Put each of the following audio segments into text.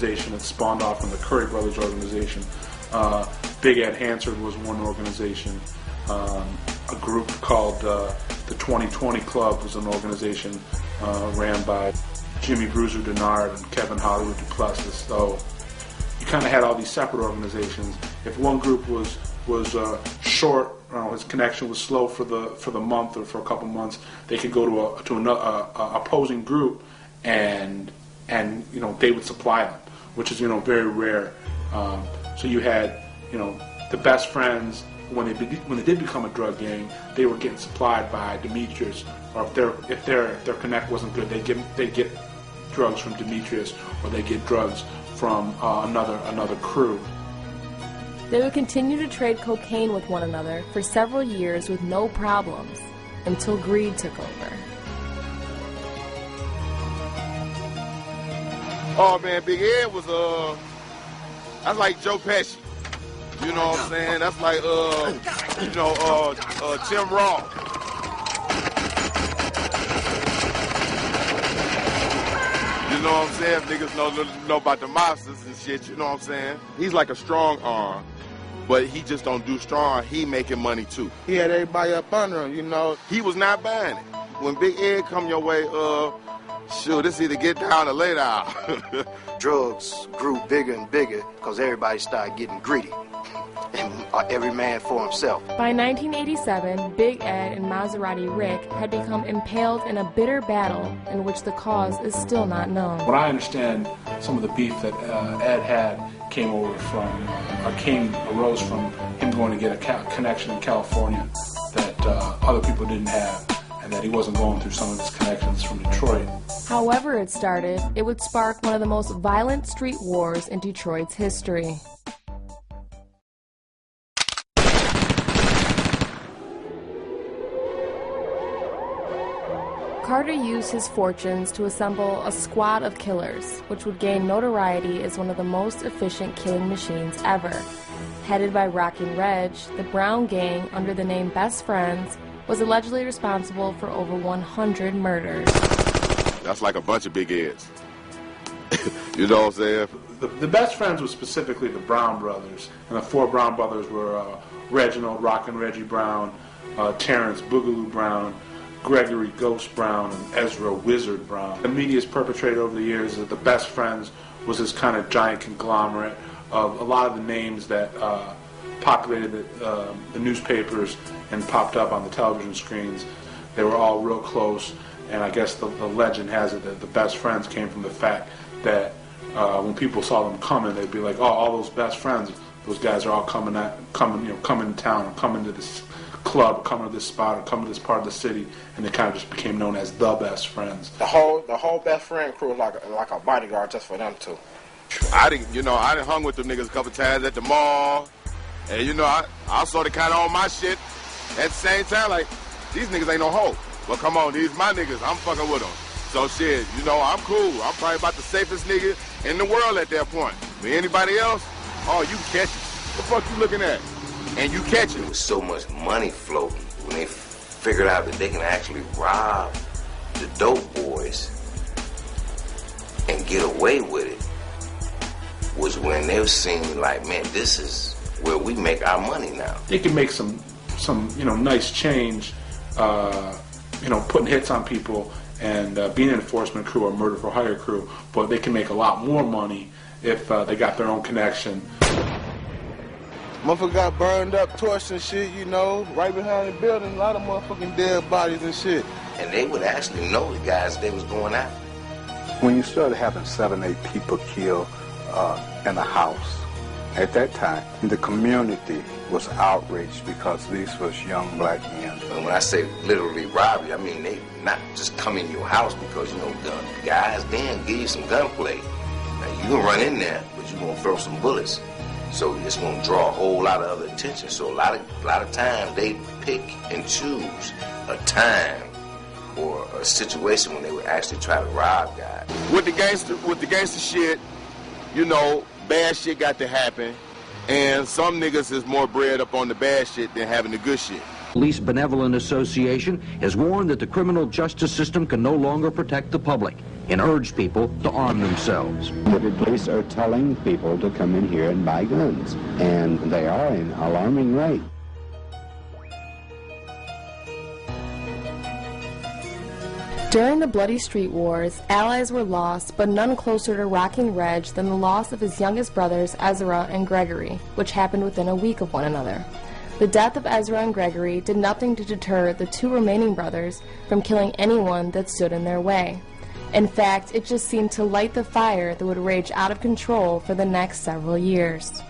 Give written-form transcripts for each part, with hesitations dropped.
organization that spawned off from the Curry Brothers organization. Big Ed Hansard was one organization. A group called the 2020 Club was an organization ran by Jimmy Bruiser Denard and Kevin Hollywood Duplessis. So you kind of had all these separate organizations. If one group was short, his connection was slow for the month or for a couple months, they could go to another opposing group and they would supply them, which is very rare. So you had the best friends. When they did become a drug gang, they were getting supplied by Demetrius, or if their connect wasn't good, they'd get drugs from Demetrius, or they get drugs from another crew. They would continue to trade cocaine with one another for several years with no problems, until greed took over. Oh man, Big Ed was that's like Joe Pesci. You know what I'm saying? That's like Tim Roth. You know what I'm saying? Niggas know about the mobsters and shit, you know what I'm saying? He's like a strong arm, but he just don't do strong, he making money too. He had everybody up under him, He was not buying it. When Big Ed come your way, shoot, it's either get down or lay down. Drugs grew bigger and bigger because everybody started getting greedy. And every man for himself. By 1987, Big Ed and Maserati Rick had become impaled in a bitter battle in which the cause is still not known. What I understand, some of the beef that Ed had arose from him going to get a connection in California that other people didn't have, and that he wasn't going through some of his connections from Detroit. However it started, it would spark one of the most violent street wars in Detroit's history. Carter used his fortunes to assemble a squad of killers, which would gain notoriety as one of the most efficient killing machines ever. Headed by Rockin' Reg, the Brown Gang, under the name Best Friends, was allegedly responsible for over 100 murders. That's like a bunch of Big Eds. You know what I'm saying? The Best Friends was specifically the Brown brothers, and the four Brown brothers were Reginald Rockin' Reggie Brown, Terrence Boogaloo Brown, Gregory Ghost Brown, and Ezra Wizard Brown. The media's perpetrated over the years that the Best Friends was this kind of giant conglomerate of a lot of the names that populated the newspapers and popped up on the television screens. They were all real close, and I guess the legend has it that the Best Friends came from the fact that when people saw them coming, they'd be like, "Oh, all those best friends, those guys are all coming to town, or coming to this club, coming to this spot, or coming to this part of the city," and they kind of just became known as the Best Friends. The whole Best Friend crew was like a bodyguard just for them two. I didn't hung with them niggas a couple times at the mall, and I sort of kind of on my shit at the same time. Like, these niggas ain't no hoe. Well, come on, these my niggas. I'm fucking with them. So shit, I'm cool. I'm probably about the safest nigga in the world at that point. But anybody else, oh, you catch it. The fuck you looking at? And you catch it. There was so much money floating when they figured out that they can actually rob the dope boys and get away with it, was when they were seeing like, man, this is where we make our money now. They can make some nice change, putting hits on people and being an enforcement crew or murder for hire crew, but they can make a lot more money if they got their own connection. Motherfucker got burned up, torched and shit, right behind the building, a lot of motherfucking dead bodies and shit. And they would actually know the guys they was going after. When you started having 7, 8 people killed in a house, at that time, the community was outraged because these was young black men. And when I say literally rob you, I mean they not just come in your house because, guys then give you some gunplay. Now, you can run in there, but you're going to throw some bullets. So it's going to draw a whole lot of other attention. So a lot of times they pick and choose a time or a situation when they would actually try to rob guys. With the gangster shit, bad shit got to happen, and some niggas is more bred up on the bad shit than having the good shit. Police Benevolent Association has warned that the criminal justice system can no longer protect the public. and urge people to arm themselves. The police are telling people to come in here and buy guns, and they are in alarming rate. During the bloody street wars, allies were lost, but none closer to Rocking Reg than the loss of his youngest brothers, Ezra and Gregory, which happened within a week of one another. The death of Ezra and Gregory did nothing to deter the two remaining brothers from killing anyone that stood in their way. In fact, it just seemed to light the fire that would rage out of control for the next several years.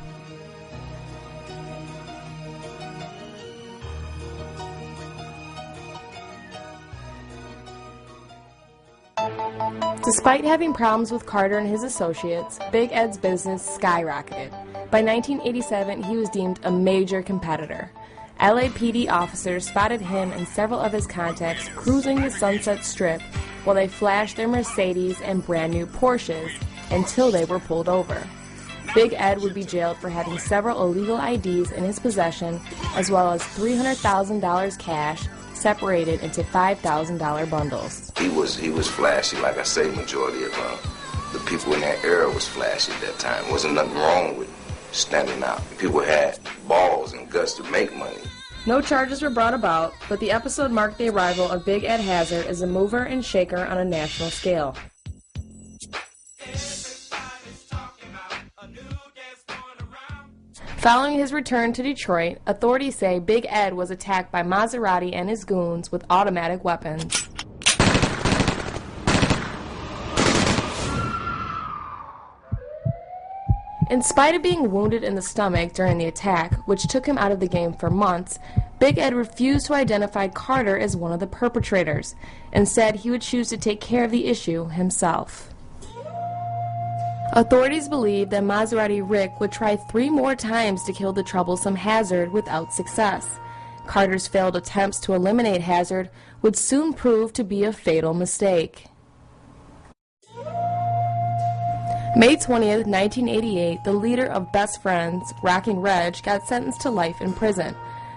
Despite having problems with Carter and his associates, Big Ed's business skyrocketed. By 1987, he was deemed a major competitor. LAPD officers spotted him and several of his contacts cruising the Sunset Strip while they flashed their Mercedes and brand new Porsches until they were pulled over. Big Ed would be jailed for having several illegal IDs in his possession, as well as $300,000 cash separated into $5,000 bundles. He was flashy, like I say, majority of the people in that era was flashy at that time. Wasn't nothing wrong with standing out. People had balls and guts to make money. No charges were brought about, but the episode marked the arrival of Big Ed Hazard as a mover and shaker on a national scale. Following his return to Detroit, authorities say Big Ed was attacked by Maserati and his goons with automatic weapons. In spite of being wounded in the stomach during the attack, which took him out of the game for months, Big Ed refused to identify Carter as one of the perpetrators and said he would choose to take care of the issue himself. Authorities believe that Maserati Rick would try 3 more times to kill the troublesome Hazard without success. Carter's failed attempts to eliminate Hazard would soon prove to be a fatal mistake. May 20th, 1988, the leader of Best Friends, Rocking Reg, got sentenced to life in prison.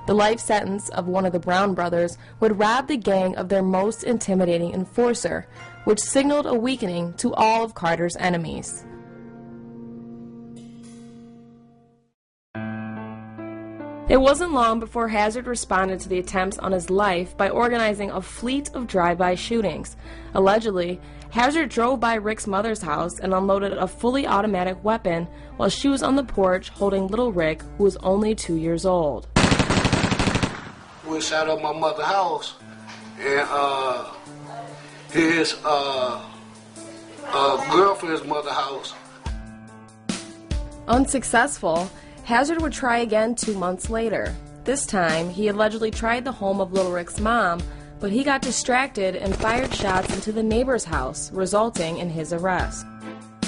The life sentence of one of the Brown brothers would rob the gang of their most intimidating enforcer, which signaled a weakening to all of Carter's enemies. It wasn't long before Hazard responded to the attempts on his life by organizing a fleet of drive-by shootings. Allegedly, Hazard drove by Rick's mother's house and unloaded a fully automatic weapon while she was on the porch holding little Rick, who was only 2 years old. We shot up my mother's house, and his girlfriend's mother's house. Unsuccessful, Hazard would try again 2 months later. This time, he allegedly tried the home of Little Rick's mom, but he got distracted and fired shots into the neighbor's house, resulting in his arrest.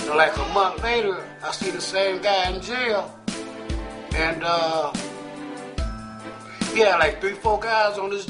Like a month later, I see the same guy in jail, and he had like 3-4 guys on his